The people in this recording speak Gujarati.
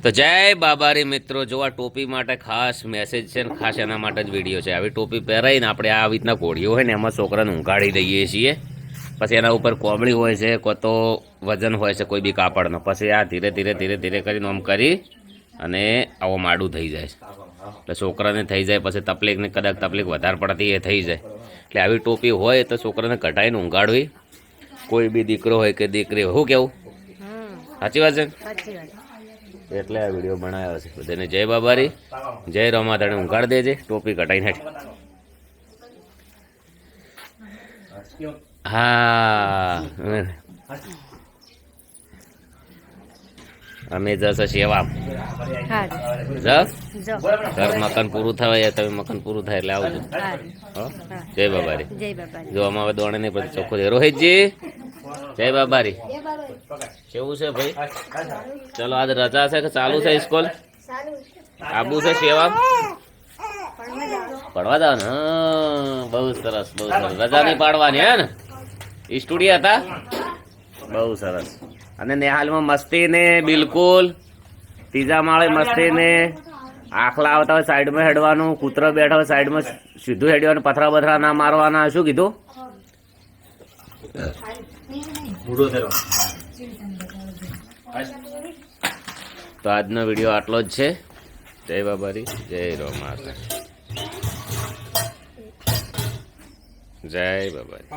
તો જય બાબારી મિત્રો, જો આ ટોપી માટે ખાસ મેસેજ છે ને ખાસ એના માટે જ વિડીયો છે. આવી ટોપી પહેરાઈને આપણે આવી રીતના કોળીઓ હોય ને એમાં છોકરાને ઊંઘાડી દઈએ છીએ. પછી એના ઉપર કોબળી હોય છે, કો તો વજન હોય છે કોઈ બી કાપડનો. પછી આ ધીરે ધીરે ધીરે ધીરે કરીને આમ કરી અને આવો માડું થઈ જાય છે. એટલે છોકરાને થઈ જાય, પછી તકલીફને કદાચ તકલીફ વધારે પડતી એ થઈ જાય. એટલે આવી ટોપી હોય તો છોકરાને કઢાઈને ઊંઘાડવી. કોઈ બી દીકરો હોય કે દીકરી હોય, શું કેવું? સાચી વાત છે. એટલે આ વિડીયો બનાવ્યો છે. બધાને જય બાબારી, જય રમાધાણે. ઊંઘાડ દેજે, ટોપી કટાઈને હેઠ. હા, અમે જશે સેવા. ઘર મકાન પૂરું થવાય, તમે મકાન પૂરું થાય એટલે આવજો. જય બાબારી. જો આમાં હવે દોડે નહીં, પછી ચોખ્ખો છે. રોહિતજી જય બાબારી. કેવું છે ભાઈ? ચલો આજ રજા છે કે ચાલુ છે સ્કૂલ? આબુ છે સેવા પડવા દો ને. બહુ સરસ, બહુ સરસ. રજા નહીં પાડવાની હે ને? સ્ટુડિયો હતા. બહુ સરસ. અને નેહાલમાં મસ્તી ને બિલકુલ ત્રીજા માળે મસ્તી ને. આખલા આવતા હોય સાઈડમાં હેડવાનું, કૂતરો બેઠા હોય સાઈડમાં સીધું હેડવાનું, પથરા બથરા ના મારવાના. શું કીધું? તો આજનો વિડીયો આટલો જ છે. જય બાબારી, જય રોમાતા, જય બાબારી.